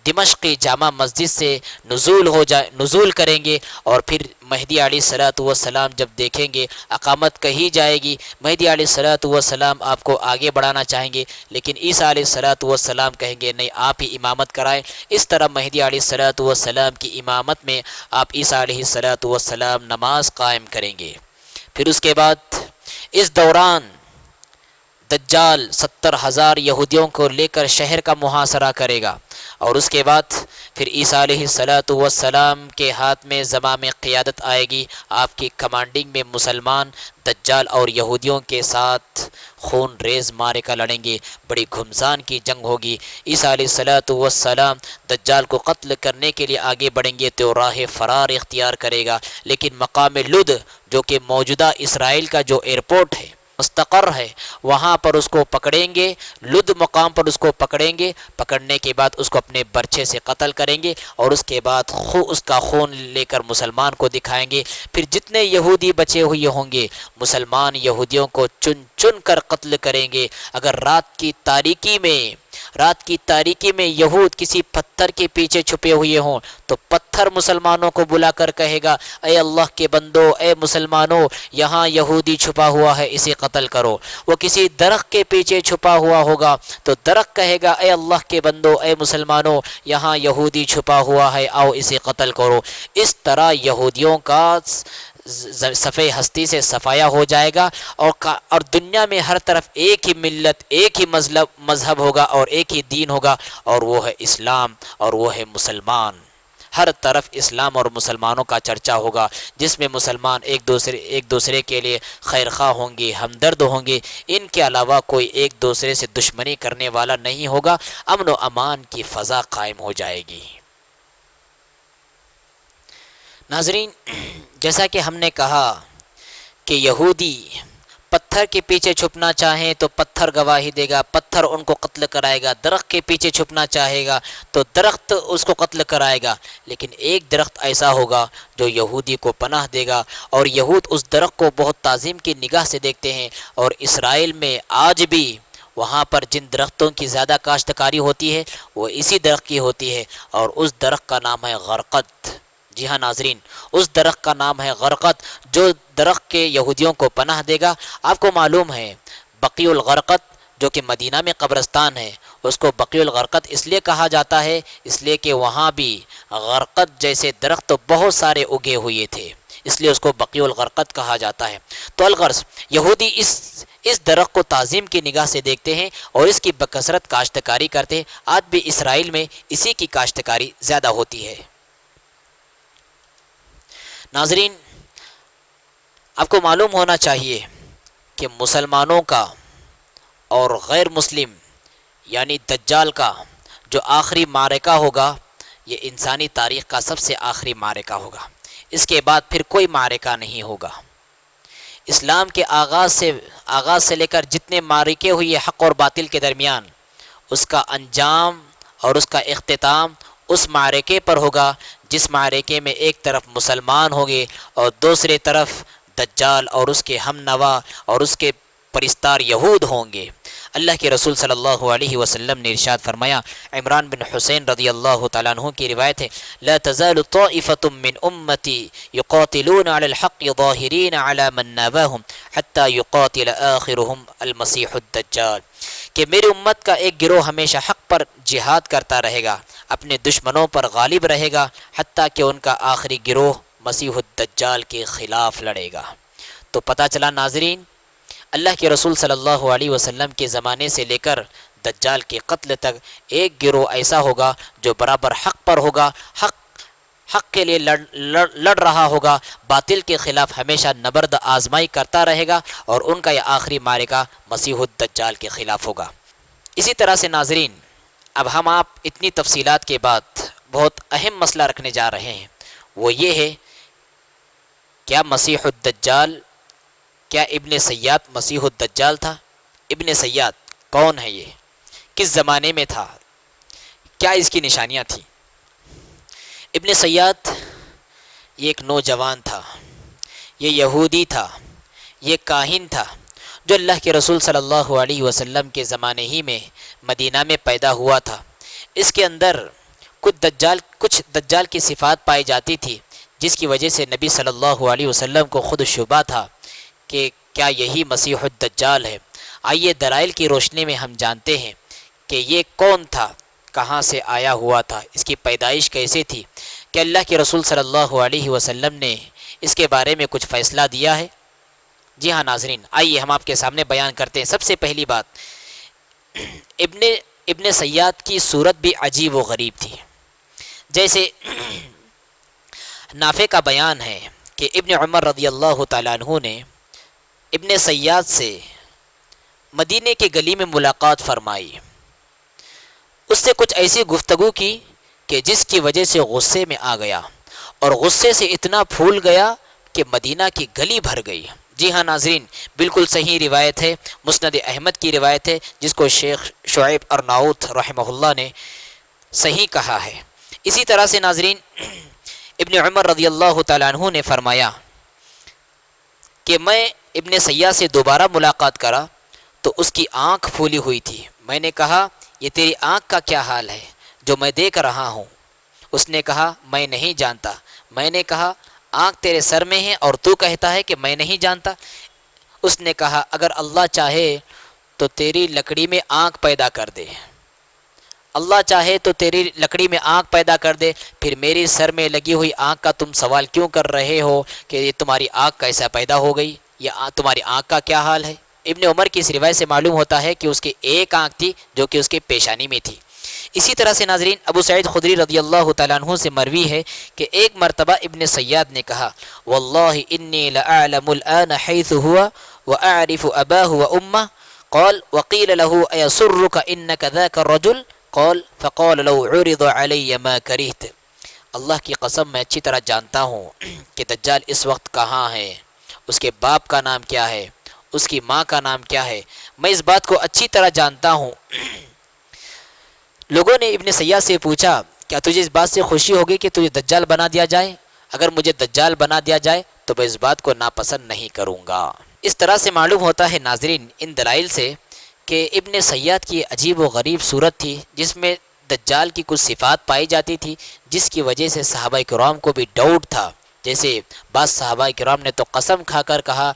دمشقی جامع مسجد سے نزول کریں گے، اور پھر مہدی علیہ السلام جب دیکھیں گے اقامت کہی جائے گی، مہدی علیہ السلام آپ کو آگے بڑھانا چاہیں گے، لیکن عیسیٰ علیہ السلام کہیں گے نہیں، آپ ہی امامت کرائیں۔ اس طرح مہدی علیہ السلام کی امامت میں آپ عیسیٰ علیہ السلام نماز قائم کریں گے۔ پھر اس کے بعد اس دوران دجال 70,000 یہودیوں کو لے کر شہر کا محاصرہ کرے گا، اور اس کے بعد پھر عیسیٰ علیہ السلام کے ہاتھ میں زمام قیادت آئے گی، آپ کی کمانڈنگ میں مسلمان دجال اور یہودیوں کے ساتھ خون ریز معرکہ لڑیں گے، بڑی گھمسان کی جنگ ہوگی۔ عیسیٰ علیہ السلام دجال کو قتل کرنے کے لیے آگے بڑھیں گے تو راہ فرار اختیار کرے گا، لیکن مقام لد جو کہ موجودہ اسرائیل کا جو ایئرپورٹ ہے، مستقر ہے، وہاں پر اس کو پکڑیں گے، لد مقام پر اس کو پکڑیں گے، پکڑنے کے بعد اس کو اپنے برچے سے قتل کریں گے، اور اس کے بعد اس کا خون لے کر مسلمان کو دکھائیں گے۔ پھر جتنے یہودی بچے ہوئے ہوں گے مسلمان یہودیوں کو چن چن کر قتل کریں گے۔ اگر رات کی تاریکی میں یہود کسی پتھر کے پیچھے چھپے ہوئے ہوں تو پتھر مسلمانوں کو بلا کر کہے گا اے اللہ کے بندو، اے مسلمانوں، یہاں یہودی چھپا ہوا ہے، اسے قتل کرو۔ وہ کسی درخت کے پیچھے چھپا ہوا ہوگا تو درخت کہے گا اے اللہ کے بندو، اے مسلمانوں، یہاں یہودی چھپا ہوا ہے، آؤ اسے قتل کرو۔ اس طرح یہودیوں کا صفحہ ہستی سے صفایا ہو جائے گا، اور دنیا میں ہر طرف ایک ہی ملت، ایک ہی مذہب ہوگا اور ایک ہی دین ہوگا، اور وہ ہے اسلام، اور وہ ہے مسلمان۔ ہر طرف اسلام اور مسلمانوں کا چرچا ہوگا، جس میں مسلمان ایک دوسرے کے لیے خیر خواہ ہوں گے، ہمدرد ہوں گے، ان کے علاوہ کوئی ایک دوسرے سے دشمنی کرنے والا نہیں ہوگا، امن و امان کی فضا قائم ہو جائے گی۔ ناظرین، جیسا کہ ہم نے کہا کہ یہودی پتھر کے پیچھے چھپنا چاہیں تو پتھر گواہی دے گا، پتھر ان کو قتل کرائے گا، درخت کے پیچھے چھپنا چاہے گا تو درخت اس کو قتل کرائے گا، لیکن ایک درخت ایسا ہوگا جو یہودی کو پناہ دے گا، اور یہود اس درخت کو بہت تعظیم کی نگاہ سے دیکھتے ہیں، اور اسرائیل میں آج بھی وہاں پر جن درختوں کی زیادہ کاشتکاری ہوتی ہے وہ اسی درخت کی ہوتی ہے، اور اس درخت کا نام ہے غرقد۔ جی ہاں ناظرین، اس درخت کا نام ہے غرقد، جو درخت کے یہودیوں کو پناہ دے گا۔ آپ کو معلوم ہے بقیع الغرقد جو کہ مدینہ میں قبرستان ہے، اس کو بقیع الغرقد اس لیے کہا جاتا ہے اس لیے کہ وہاں بھی غرقد جیسے درخت تو بہت سارے اگے ہوئے تھے، اس لیے اس کو بقیع الغرقد کہا جاتا ہے۔ تو الغرض یہودی اس درخت کو تعظیم کی نگاہ سے دیکھتے ہیں اور اس کی بکثرت کاشتکاری کرتے ہیں۔ آج بھی اسرائیل میں اسی کی کاشتکاری زیادہ ہوتی ہے۔ ناظرین، آپ کو معلوم ہونا چاہیے کہ مسلمانوں کا اور غیر مسلم یعنی دجال کا جو آخری معرکہ ہوگا یہ انسانی تاریخ کا سب سے آخری معرکہ ہوگا. اس کے بعد پھر کوئی معرکہ نہیں ہوگا. اسلام کے آغاز سے لے کر جتنے معرکے ہوئے حق اور باطل کے درمیان، اس کا انجام اور اس کا اختتام اس معرکے پر ہوگا جس معرکے میں ایک طرف مسلمان ہوں گے اور دوسرے طرف دجال اور اس کے ہم نوا اور اس کے پرستار یہود ہوں گے. اللہ کے رسول صلی اللہ علیہ وسلم نے ارشاد فرمایا، عمران بن حسین رضی اللہ تعالیٰ عنہ کی روایت ہے، لا تزال طائفة من امتی يقاتلون على الحق ظاہرین على من ناباهم حتى يقاتل آخرهم المسیح الدجال، کہ میری امت کا ایک گروہ ہمیشہ حق پر جہاد کرتا رہے گا، اپنے دشمنوں پر غالب رہے گا، حتیٰ کہ ان کا آخری گروہ مسیح الدجال کے خلاف لڑے گا. تو پتہ چلا ناظرین، اللہ کے رسول صلی اللہ علیہ وسلم کے زمانے سے لے کر دجال کے قتل تک ایک گروہ ایسا ہوگا جو برابر حق پر ہوگا، حق کے لیے لڑ رہا ہوگا، باطل کے خلاف ہمیشہ نبرد آزمائی کرتا رہے گا، اور ان کا یہ آخری معرکہ مسیح الدجال کے خلاف ہوگا. اسی طرح سے ناظرین، اب ہم آپ اتنی تفصیلات کے بعد بہت اہم مسئلہ رکھنے جا رہے ہیں، وہ یہ ہے کیا مسیح الدجال، کیا ابن سیاد مسیح الدجال تھا؟ ابن سیاد کون ہے؟ یہ کس زمانے میں تھا؟ کیا اس کی نشانیاں تھیں؟ ابن سیاد یہ ایک نوجوان تھا، یہ یہودی تھا، یہ کاہن تھا جو اللہ کے رسول صلی اللہ علیہ وسلم کے زمانے ہی میں مدینہ میں پیدا ہوا تھا. اس کے اندر کچھ دجال کی صفات پائی جاتی تھی، جس کی وجہ سے نبی صلی اللہ علیہ وسلم کو خود شبہ تھا کہ کیا یہی مسیح الدجال ہے. آئیے دلائل کی روشنی میں ہم جانتے ہیں کہ یہ کون تھا، کہاں سے آیا ہوا تھا، اس کی پیدائش کیسے تھی، کہ اللہ کے رسول صلی اللہ علیہ وسلم نے اس کے بارے میں کچھ فیصلہ دیا ہے. جی ہاں ناظرین، آئیے ہم آپ کے سامنے بیان کرتے ہیں. سب سے پہلی بات، ابن سیاد کی صورت بھی عجیب و غریب تھی. جیسے نافع کا بیان ہے کہ ابن عمر رضی اللہ تعالیٰ عنہ نے ابن سیاد سے مدینے کے گلی میں ملاقات فرمائی، اس سے کچھ ایسی گفتگو کی کہ جس کی وجہ سے غصے میں آ گیا، اور غصے سے اتنا پھول گیا کہ مدینہ کی گلی بھر گئی. جی ہاں ناظرین، بالکل صحیح روایت ہے، مسند احمد کی روایت ہے، جس کو شیخ شعیب ارناؤت رحمہ اللہ نے صحیح کہا ہے. اسی طرح سے ناظرین، ابن عمر رضی اللہ تعالیٰ عنہ نے فرمایا کہ میں ابن سیاد سے دوبارہ ملاقات کرا تو اس کی آنکھ پھولی ہوئی تھی. میں نے کہا، یہ تیری آنکھ کا کیا حال ہے جو میں دیکھ رہا ہوں؟ اس نے کہا، میں نہیں جانتا. میں نے کہا، آنکھ تیرے سر میں ہے اور تو کہتا ہے کہ میں نہیں جانتا. اس نے کہا، اگر اللہ چاہے تو تیری لکڑی میں آنکھ پیدا کر دے، اللہ چاہے تو تیری لکڑی میں آنکھ پیدا کر دے، پھر میری سر میں لگی ہوئی آنکھ کا تم سوال کیوں کر رہے ہو کہ یہ تمہاری آنکھ کیسا پیدا ہو گئی، یہ تمہاری آنکھ کا کیا حال ہے؟ ابن عمر کی اس روایت سے معلوم ہوتا ہے کہ اس کی ایک آنکھ تھی جو کہ اس کے پیشانی میں تھی. اسی طرح سے ناظرین، ابو سعید خدری رضی اللہ تعالیٰ عنہ سے مروی ہے کہ ایک مرتبہ ابن سیاد نے کہا، واللہ انی لأعلم الآن حیث ہوا وأعرف أباه وأمه. قال وقیل له أيسرك إنك ذاك الرجل؟ قال فقال لو عرض علی ما کرہت. اللہ کی قسم میں اچھی طرح جانتا ہوں کہ دجال اس وقت کہاں ہے، اس کے باپ کا نام کیا ہے، اس کی ماں کا نام کیا ہے، میں اس بات کو اچھی طرح جانتا ہوں. لوگوں نے ابن سیاد سے پوچھا، کیا تجھے اس بات سے خوشی ہوگی کہ تجھے دجال بنا دیا جائے؟ اگر مجھے دجال بنا دیا جائے تو میں اس بات کو ناپسند نہیں کروں گا. اس طرح سے معلوم ہوتا ہے ناظرین ان دلائل سے کہ ابن سیاد کی عجیب و غریب صورت تھی، جس میں دجال کی کچھ صفات پائی جاتی تھی، جس کی وجہ سے صحابہ کرام کو بھی ڈاؤٹ تھا. جیسے بعض صحابہ کرام نے تو قسم کھا کر کہا،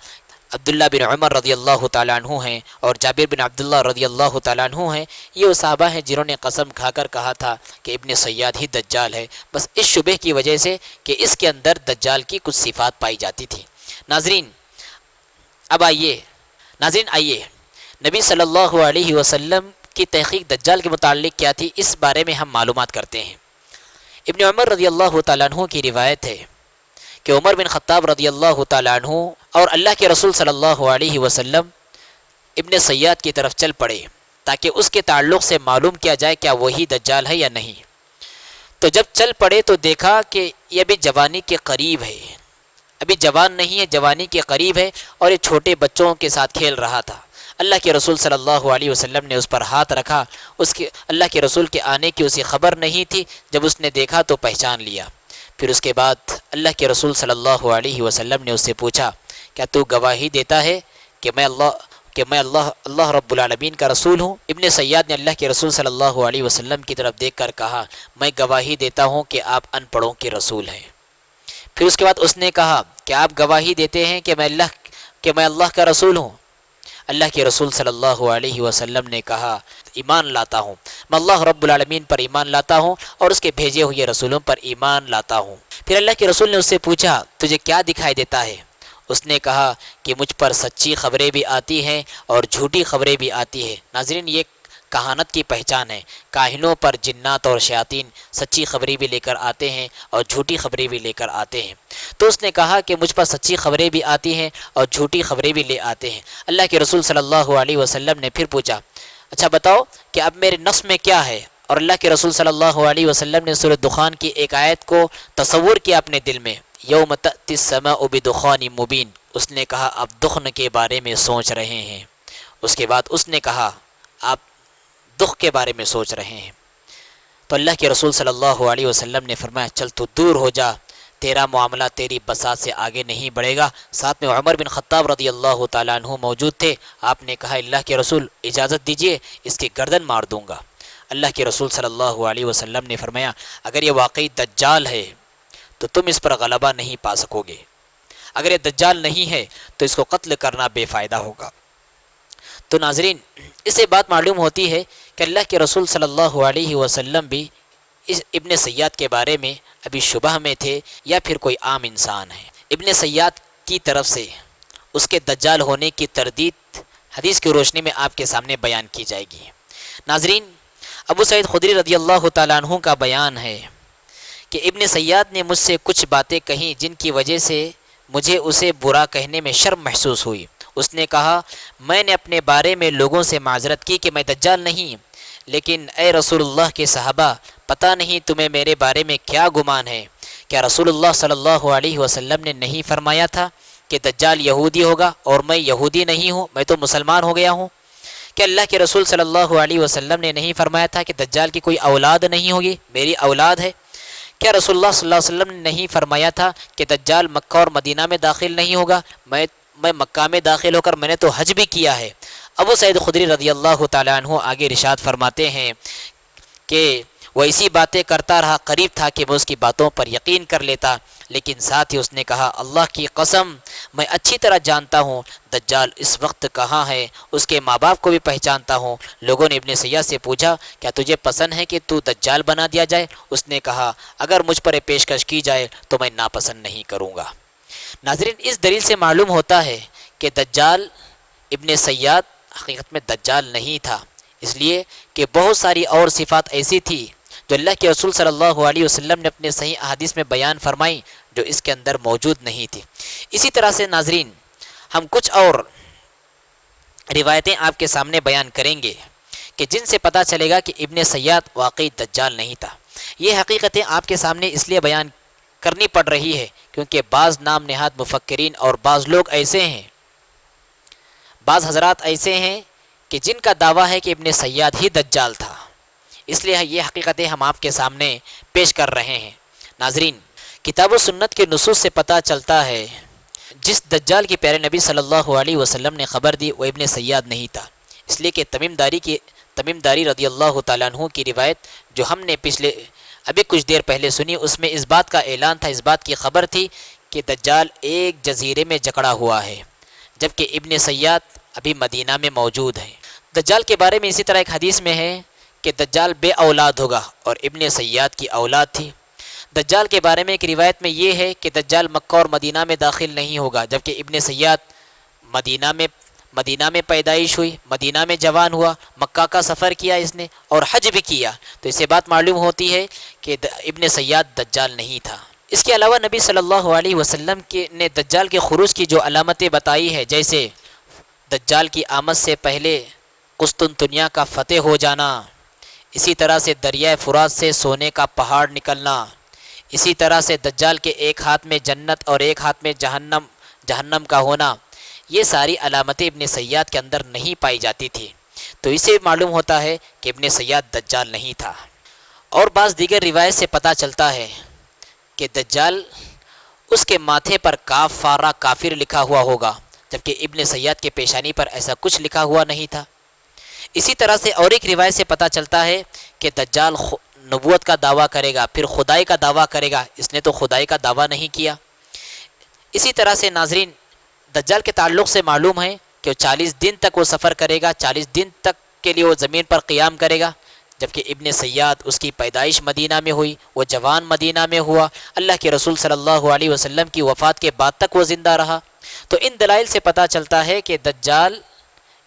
عبداللہ بن عمر رضی اللہ تعالیٰ عنہ ہیں اور جابر بن عبداللہ رضی اللہ تعالیٰ عنہ ہیں، یہ وہ صحابہ ہیں جنہوں نے قسم کھا کر کہا تھا کہ ابن سیاد ہی دجال ہے، بس اس شبہ کی وجہ سے کہ اس کے اندر دجال کی کچھ صفات پائی جاتی تھی. ناظرین اب آئیے نبی صلی اللہ علیہ وسلم کی تحقیق دجال کے متعلق کیا تھی، اس بارے میں ہم معلومات کرتے ہیں. ابن عمر رضی اللہ تعالیٰ عنہ کی روایت ہے کہ عمر بن خطاب رضی اللہ تعالیٰ عنہ اور اللہ کے رسول صلی اللہ علیہ وسلم ابن سیاد کی طرف چل پڑے تاکہ اس کے تعلق سے معلوم کیا جائے کیا وہی دجال ہے یا نہیں۔ تو جب چل پڑے تو دیکھا کہ یہ ابھی جوانی کے قریب ہے، ابھی جوان نہیں ہے، جوانی کے قریب ہے، اور یہ چھوٹے بچوں کے ساتھ کھیل رہا تھا۔ اللہ کے رسول صلی اللہ علیہ وسلم نے اس پر ہاتھ رکھا، اللہ کے رسول کے آنے کی اسے خبر نہیں تھی، جب اس نے دیکھا تو پہچان لیا۔ پھر اس کے بعد اللہ کے رسول صلی اللہ علیہ وسلم نے اس سے پوچھا کیا تو گواہی دیتا ہے کہ میں اللہ رب العالمین کا رسول ہوں؟ ابن سیاد نے اللہ کے رسول صلی اللہ علیہ وسلم کی طرف دیکھ کر کہا میں گواہی دیتا ہوں کہ آپ ان پڑھوں کے رسول ہیں۔ پھر اس کے بعد اس نے کہا کہ آپ گواہی دیتے ہیں کہ میں اللہ کا رسول ہوں؟ اللہ کے رسول صلی اللہ علیہ وسلم نے کہا ایمان لاتا ہوں، میں اللہ رب العالمین پر ایمان لاتا ہوں اور اس کے بھیجے ہوئے رسولوں پر ایمان لاتا ہوں۔ پھر اللہ کے رسول نے اس سے پوچھا تجھے کیا دکھائی دیتا ہے؟ اس نے کہا کہ مجھ پر سچی خبریں بھی آتی ہیں اور جھوٹی خبریں بھی آتی ہیں۔ ناظرین یہ کہانت کی پہچان ہے، کاہنوں پر جنات اور شیاطین سچی خبریں بھی لے کر آتے ہیں اور جھوٹی خبریں بھی لے کر آتے ہیں۔ تو اس نے کہا کہ مجھ پر سچی خبریں بھی آتی ہیں اور جھوٹی خبریں بھی لے آتے ہیں۔ اللہ کے رسول صلی اللہ علیہ وسلم نے پھر پوچھا اچھا بتاؤ کہ اب میرے نفس میں کیا ہے؟ اور اللہ کے رسول صلی اللہ علیہ وسلم نے سورۃ دخان کی ایک آیت کو تصور کیا اپنے دل میں، یوم تأتی السماء بدخان مبین۔ اس نے کہا آپ دخن کے بارے میں سوچ رہے ہیں۔ اس کے بعد اس نے کہا آپ دکھ کے بارے میں سوچ رہے ہیں۔ تو اللہ کے رسول صلی اللہ علیہ وسلم نے فرمایا چل تو دور ہو جا، تیرا معاملہ تیری بساط سے آگے نہیں بڑھے گا۔ ساتھ میں عمر بن خطاب رضی اللہ تعالیٰ عنہ موجود تھے۔ آپ نے کہا اللہ کے رسول اجازت دیجئے، اس کی گردن مار دوں گا۔ اللہ کے رسول صلی اللہ علیہ وسلم نے فرمایا اگر یہ واقعی دجال ہے تو تم اس پر غلبہ نہیں پا سکو گے، اگر یہ دجال نہیں ہے تو اس کو قتل کرنا بے فائدہ ہوگا۔ تو ناظرین اس سے بات معلوم ہوتی ہے کہ اللہ کے رسول صلی اللہ علیہ وسلم بھی اس ابن سیاد کے بارے میں ابھی شبہ میں تھے یا پھر کوئی عام انسان ہے۔ ابن سیاد کی طرف سے اس کے دجال ہونے کی تردید حدیث کی روشنی میں آپ کے سامنے بیان کی جائے گی۔ ناظرین ابو سعید خدری رضی اللہ تعالیٰ عنہ کا بیان ہے کہ ابن سیاد نے مجھ سے کچھ باتیں کہیں جن کی وجہ سے مجھے اسے برا کہنے میں شرم محسوس ہوئی۔ اس نے کہا میں نے اپنے بارے میں لوگوں سے معذرت کی کہ میں دجال نہیں، لیکن اے رسول اللہ کے صحابہ پتہ نہیں تمہیں میرے بارے میں کیا گمان ہے؟ کیا رسول اللہ صلی اللہ علیہ وسلم نے نہیں فرمایا تھا کہ دجال یہودی ہوگا اور میں یہودی نہیں ہوں، میں تو مسلمان ہو گیا ہوں؟ کیا اللہ کے رسول صلی اللہ علیہ وسلم نے نہیں فرمایا تھا کہ دجال کی کوئی اولاد نہیں ہوگی، میری اولاد ہے؟ کیا رسول اللہ صلی اللہ علیہ وسلم نے نہیں فرمایا تھا کہ دجال مکہ اور مدینہ میں داخل نہیں ہوگا، میں مکہ میں داخل ہو کر میں نے تو حج بھی کیا ہے؟ ابو سعید خدری رضی اللہ تعالیٰ عنہ آگے ارشاد فرماتے ہیں کہ وہ ایسی باتیں کرتا رہا، قریب تھا کہ میں اس کی باتوں پر یقین کر لیتا، لیکن ساتھ ہی اس نے کہا اللہ کی قسم میں اچھی طرح جانتا ہوں دجال اس وقت کہاں ہے، اس کے ماں باپ کو بھی پہچانتا ہوں۔ لوگوں نے ابن سیاد سے پوچھا کیا تجھے پسند ہے کہ تو دجال بنا دیا جائے؟ اس نے کہا اگر مجھ پر پیشکش کی جائے تو میں ناپسند نہیں کروں گا۔ ناظرین اس دلیل سے معلوم ہوتا ہے کہ دجال ابن سیاد حقیقت میں دجال نہیں تھا، اس لیے کہ بہت ساری اور صفات ایسی تھی جو اللہ کے رسول صلی اللہ علیہ وسلم نے اپنے صحیح احادیث میں بیان فرمائی جو اس کے اندر موجود نہیں تھی۔ اسی طرح سے ناظرین ہم کچھ اور روایتیں آپ کے سامنے بیان کریں گے کہ جن سے پتہ چلے گا کہ ابن سیاد واقعی دجال نہیں تھا۔ یہ حقیقتیں آپ کے سامنے اس لیے بیان کرنی پڑ رہی ہے کیونکہ بعض نام نہاد مفکرین اور بعض لوگ ایسے ہیں، بعض حضرات ایسے ہیں کہ جن کا دعویٰ ہے کہ ابن سیاد ہی دجال تھا، اس لیے یہ حقیقتیں ہم آپ کے سامنے پیش کر رہے ہیں۔ ناظرین کتاب و سنت کے نصوص سے پتہ چلتا ہے جس دجال کی پیارے نبی صلی اللہ علیہ وسلم نے خبر دی وہ ابن سیاد نہیں تھا، اس لیے کہ تمیم داری رضی اللہ تعالیٰ عنہ کی روایت جو ہم نے ابھی کچھ دیر پہلے سنی، اس میں اس بات کا اعلان تھا، اس بات کی خبر تھی کہ دجال ایک جزیرے میں جکڑا ہوا ہے، جبکہ ابن سیاد ابھی مدینہ میں موجود ہے۔ دجال کے بارے میں اسی طرح ایک حدیث میں ہے کہ دجال بے اولاد ہوگا اور ابن سیاد کی اولاد تھی۔ دجال کے بارے میں ایک روایت میں یہ ہے کہ دجال مکہ اور مدینہ میں داخل نہیں ہوگا، جبکہ ابن سیاد مدینہ میں پیدائش ہوئی، مدینہ میں جوان ہوا، مکہ کا سفر کیا اس نے اور حج بھی کیا، تو اس سے بات معلوم ہوتی ہے کہ ابن سیاد دجال نہیں تھا۔ اس کے علاوہ نبی صلی اللہ علیہ وسلم نے دجال کے خروج کی جو علامتیں بتائی ہے، جیسے دجال کی آمد سے پہلے قسطنطنیہ کا فتح ہو جانا، اسی طرح سے دریائے فرات سے سونے کا پہاڑ نکلنا، اسی طرح سے دجال کے ایک ہاتھ میں جنت اور ایک ہاتھ میں جہنم کا ہونا، یہ ساری علامتیں ابن سیاد کے اندر نہیں پائی جاتی تھی، تو اسے معلوم ہوتا ہے کہ ابن سیاد دجال نہیں تھا۔ اور بعض دیگر روایت سے پتہ چلتا ہے کہ دجال اس کے ماتھے پر کاف فارا کافر لکھا ہوا ہوگا، جبکہ ابن سیاد کے پیشانی پر ایسا کچھ لکھا ہوا نہیں تھا۔ اسی طرح سے اور ایک روایت سے پتہ چلتا ہے کہ دجال نبوت کا دعویٰ کرے گا، پھر خدائی کا دعویٰ کرے گا، اس نے تو خدائی کا دعویٰ نہیں کیا۔ اسی طرح سے ناظرین دجال کے تعلق سے معلوم ہے کہ وہ 40 دن تک وہ سفر کرے گا، 40 دن تک کے لیے وہ زمین پر قیام کرے گا، جبکہ ابن سیاد اس کی پیدائش مدینہ میں ہوئی، وہ جوان مدینہ میں ہوا، اللہ کے رسول صلی اللہ علیہ وسلم کی وفات کے بعد تک وہ زندہ رہا۔ تو ان دلائل سے پتہ چلتا ہے کہ دجال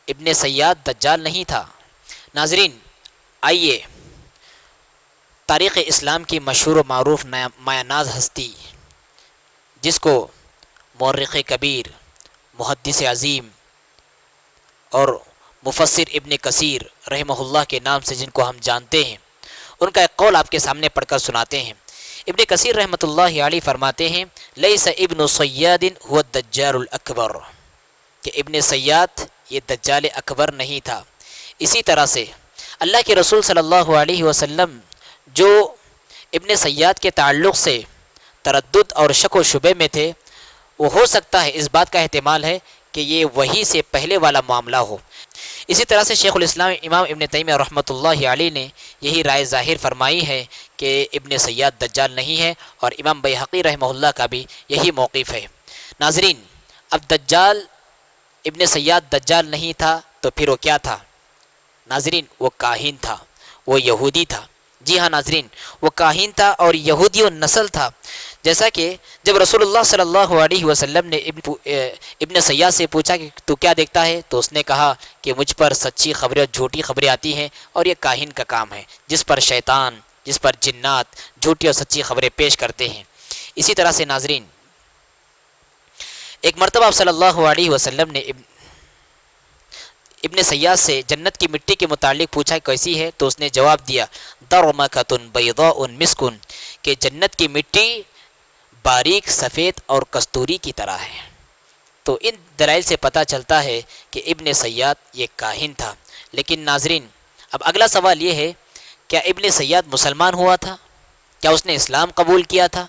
ابن سیاد دجال نہیں تھا۔ ناظرین آئیے تاریخ اسلام کی مشہور و معروف مایہ ناز ہستی، جس کو مورخ کبیر، محدث عظیم اور مفسر ابن کثیر رحمہ اللہ کے نام سے جن کو ہم جانتے ہیں، ان کا ایک قول آپ کے سامنے پڑھ کر سناتے ہیں۔ ابن کثیر رحمۃ اللہ علیہ فرماتے ہیں لیس ابن سیاد هو الدجال الاکبر، کہ ابن سیاد یہ دجال اکبر نہیں تھا۔ اسی طرح سے اللہ کے رسول صلی اللہ علیہ وسلم جو ابن سیاد کے تعلق سے تردد اور شک و شبے میں تھے، وہ ہو سکتا ہے، اس بات کا احتمال ہے کہ یہ وحی سے پہلے والا معاملہ ہو۔ اسی طرح سے شیخ الاسلام امام ابن تیمیہ رحمۃ اللہ علیہ نے یہی رائے ظاہر فرمائی ہے کہ ابن سیاد دجال نہیں ہے، اور امام بیہقی رحمہ اللہ کا بھی یہی موقف ہے۔ ناظرین اب دجال ابن سیاد دجال نہیں تھا تو پھر وہ کیا تھا؟ ناظرین وہ کاہن تھا، وہ یہودی تھا۔ جی ہاں ناظرین وہ کاہن تھا اور یہودی و نسل تھا۔ جیسا کہ جب رسول اللہ صلی اللہ علیہ وسلم نے ابن سیاد سے پوچھا کہ تو کیا دیکھتا ہے، تو اس نے کہا کہ مجھ پر سچی خبریں اور جھوٹی خبریں آتی ہیں، اور یہ کاہن کا کام ہے جس پر شیطان، جس پر جنات جھوٹی اور سچی خبریں پیش کرتے ہیں۔ اسی طرح سے ناظرین ایک مرتبہ آپ صلی اللہ علیہ وسلم نے ابن سیاد سے جنت کی مٹی کے متعلق پوچھا کیسی ہے، تو اس نے جواب دیا درمکۃ بیضاء مسکن، کہ جنت کی مٹی باریک سفید اور کستوری کی طرح ہے۔ تو ان دلائل سے پتہ چلتا ہے کہ ابن سیاد یہ کاہن تھا۔ لیکن ناظرین اب اگلا سوال یہ ہے، کیا ابن سیاد مسلمان ہوا تھا؟ کیا اس نے اسلام قبول کیا تھا؟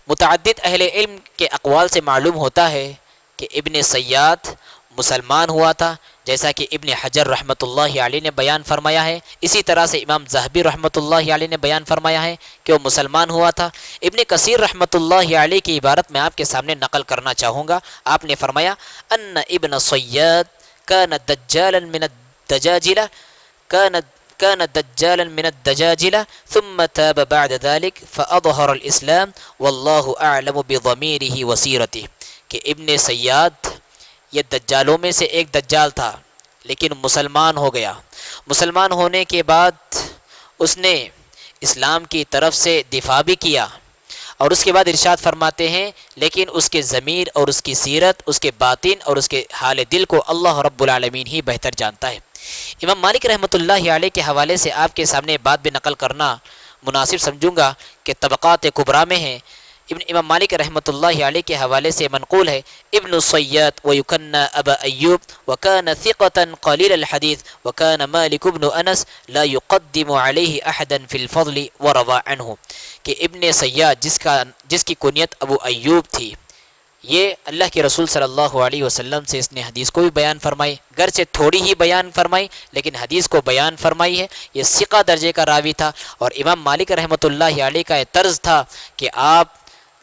متعدد اہل علم کے اقوال سے معلوم ہوتا ہے کہ ابن سیاد مسلمان ہوا تھا، جیسا کہ ابن حجر رحمۃ اللہ علیہ نے بیان فرمایا ہے۔ اسی طرح سے امام ذہبی رحمۃ اللہ علیہ نے بیان فرمایا ہے کہ وہ مسلمان ہوا تھا۔ ابن کثیر رحمۃ اللہ علیہ کی عبارت میں آپ کے سامنے نقل کرنا چاہوں گا۔ آپ نے فرمایا ان ابن سیاد کان دجالا من الدجاجلہ كان دجالا من الدجاجلة ثم تاب بعد ذلك فأظهر الإسلام والله أعلم بضميره وسيرته، کہ ابن سیاد یہ دجالوں میں سے ایک دجال تھا، لیکن مسلمان ہو گیا۔ مسلمان ہونے کے بعد اس نے اسلام کی طرف سے دفاع بھی کیا، اور اس کے بعد ارشاد فرماتے ہیں لیکن اس کے ضمیر اور اس کی سیرت، اس کے باطن اور اس کے حال دل کو اللہ رب العالمین ہی بہتر جانتا ہے۔ امام مالک رحمۃ اللہ علیہ کے حوالے سے آپ کے سامنے بات بھی نقل کرنا مناسب سمجھوں گا کہ طبقات کبریٰ میں ہیں۔ امام مالک رحمۃ اللہ علیہ کے حوالے سے منقول ہے ابن السیاد ویکنى ابا ایوب وكان ثقة قلیل الحدیث وكان مالک بن انس لا يقدم علیہ احدا فی الفضل وروى عنہ، کہ ابن سیاد جس کی کنیت ابو ایوب تھی، یہ اللہ کے رسول صلی اللہ علیہ وسلم سے اس نے حدیث کو بھی بیان فرمائی، گرچہ تھوڑی ہی بیان فرمائی لیکن حدیث کو بیان فرمائی ہے۔ یہ ثقہ درجے کا راوی تھا، اور امام مالک رحمۃ اللہ علیہ کا یہ طرز تھا کہ آپ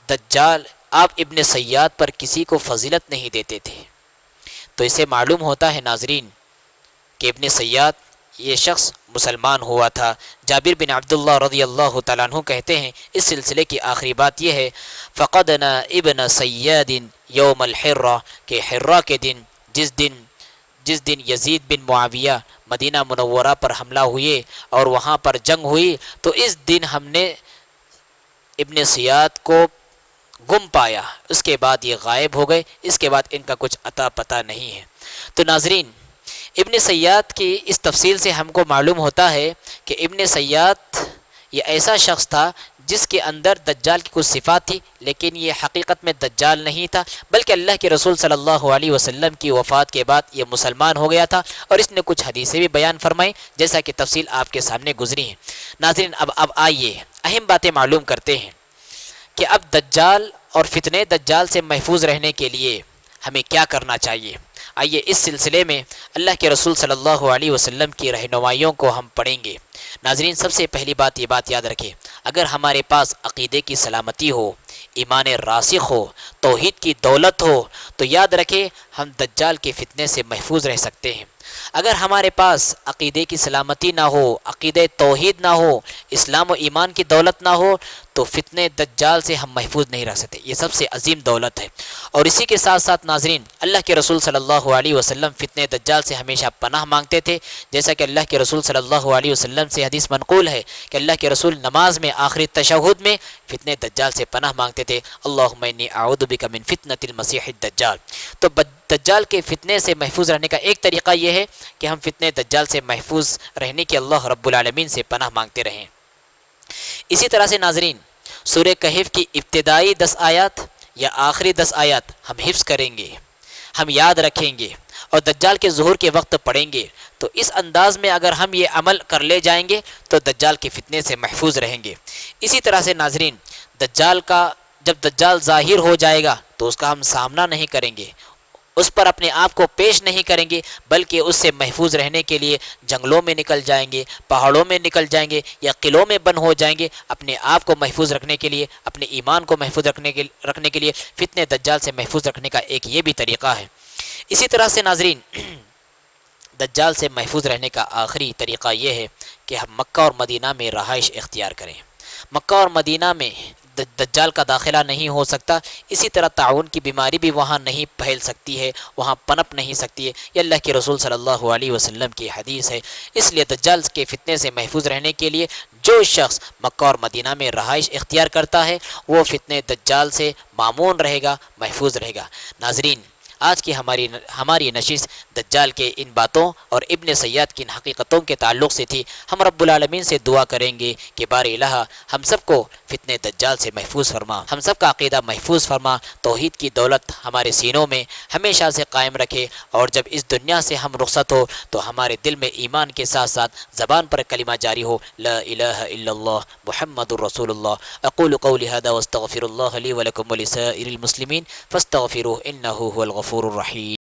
ابن سیاد پر کسی کو فضیلت نہیں دیتے تھے۔ تو اسے معلوم ہوتا ہے ناظرین کہ ابن سیاد یہ شخص مسلمان ہوا تھا۔ جابر بن عبداللہ رضی اللہ تعالیٰ عنہ کہتے ہیں اس سلسلے کی آخری بات یہ ہے فقدنا ابن سیاد یوم الحرہ، کہ حرہ کے دن جس دن یزید بن معاویہ مدینہ منورہ پر حملہ ہوئے اور وہاں پر جنگ ہوئی، تو اس دن ہم نے ابن سیاد کو گم پایا، اس کے بعد یہ غائب ہو گئے، اس کے بعد ان کا کچھ عطا پتہ نہیں ہے۔ تو ناظرین، ابن سیاد کی اس تفصیل سے ہم کو معلوم ہوتا ہے کہ ابن سیاد یہ ایسا شخص تھا جس کے اندر دجال کی کچھ صفات تھی، لیکن یہ حقیقت میں دجال نہیں تھا، بلکہ اللہ کے رسول صلی اللہ علیہ وسلم کی وفات کے بعد یہ مسلمان ہو گیا تھا، اور اس نے کچھ حدیثیں بھی بیان فرمائی جیسا کہ تفصیل آپ کے سامنے گزری ہیں۔ ناظرین، اب آئیے اہم باتیں معلوم کرتے ہیں کہ اب دجال اور فتنے دجال سے محفوظ رہنے کے لیے ہمیں کیا کرنا چاہیے۔ آئیے اس سلسلے میں اللہ کے رسول صلی اللہ علیہ وسلم کی رہنمائیوں کو ہم پڑھیں گے۔ ناظرین، سب سے پہلی بات یہ بات یاد رکھیں، اگر ہمارے پاس عقیدے کی سلامتی ہو، ایمان راسخ ہو، توحید کی دولت ہو، تو یاد رکھیں ہم دجال کے فتنے سے محفوظ رہ سکتے ہیں۔ اگر ہمارے پاس عقیدے کی سلامتی نہ ہو، عقیدہ توحید نہ ہو، اسلام و ایمان کی دولت نہ ہو، تو فتنے دجال سے ہم محفوظ نہیں رہ سکتے۔ یہ سب سے عظیم دولت ہے۔ اور اسی کے ساتھ ساتھ ناظرین، اللہ کے رسول صلی اللہ علیہ وسلم فتنے دجال سے ہمیشہ پناہ مانگتے تھے، جیسا کہ اللہ کے رسول صلی اللہ علیہ وسلم سے حدیث منقول ہے کہ اللہ کے رسول نماز میں آخری تشہد میں فتنے دجال سے پناہ مانگتے تھے، اللہم انی اعوذ بک من فتنۃ المسیح الدجال۔ تو دجال کے فتنے سے محفوظ رہنے کا ایک طریقہ یہ ہے کہ ہم فتنے دجال سے محفوظ رہنے کے اللہ رب العالمین سے پناہ مانگتے رہیں۔ اسی طرح سے ناظرین، سورہ کہف کی ابتدائی 10 آیات یا آخری 10 آیات ہم حفظ کریں گے، ہم یاد رکھیں گے اور دجال کے ظہور کے وقت پڑھیں گے، تو اس انداز میں اگر ہم یہ عمل کر لے جائیں گے تو دجال کے فتنے سے محفوظ رہیں گے۔ اسی طرح سے ناظرین، جب دجال ظاہر ہو جائے گا تو اس کا ہم سامنا نہیں کریں گے، اس پر اپنے آپ کو پیش نہیں کریں گے، بلکہ اس سے محفوظ رہنے کے لیے جنگلوں میں نکل جائیں گے، پہاڑوں میں نکل جائیں گے یا قلعوں میں بند ہو جائیں گے، اپنے آپ کو محفوظ رکھنے کے لیے، اپنے ایمان کو محفوظ رکھنے کے لیے فتنے دجال سے محفوظ رکھنے کا ایک یہ بھی طریقہ ہے۔ اسی طرح سے ناظرین، دجال سے محفوظ رہنے کا آخری طریقہ یہ ہے کہ ہم مکہ اور مدینہ میں رہائش اختیار کریں۔ مکہ اور مدینہ میں دجال کا داخلہ نہیں ہو سکتا، اسی طرح طاعون کی بیماری بھی وہاں نہیں پھیل سکتی ہے، وہاں پنپ نہیں سکتی ہے، یہ اللہ کے رسول صلی اللہ علیہ وسلم کی حدیث ہے۔ اس لیے دجال کے فتنے سے محفوظ رہنے کے لیے جو شخص مکہ اور مدینہ میں رہائش اختیار کرتا ہے وہ فتنے دجال سے مامون رہے گا، محفوظ رہے گا۔ ناظرین، آج کی ہماری نشست دجال کے ان باتوں اور ابن سیاد کی ان حقیقتوں کے تعلق سے تھی۔ ہم رب العالمین سے دعا کریں گے کہ بار الہ ہم سب کو فتنے دجال سے محفوظ فرما، ہم سب کا عقیدہ محفوظ فرما، توحید کی دولت ہمارے سینوں میں ہمیشہ سے قائم رکھے، اور جب اس دنیا سے ہم رخصت ہو تو ہمارے دل میں ایمان کے ساتھ ساتھ زبان پر کلمہ جاری ہو، لا الہ الا اللہ محمد الرسول اللہ۔ اقول قولی هذا واستغفر اللہ لی ولکم ولسائر المسلمین فاستغفروه انه هو الغفور الرحیم۔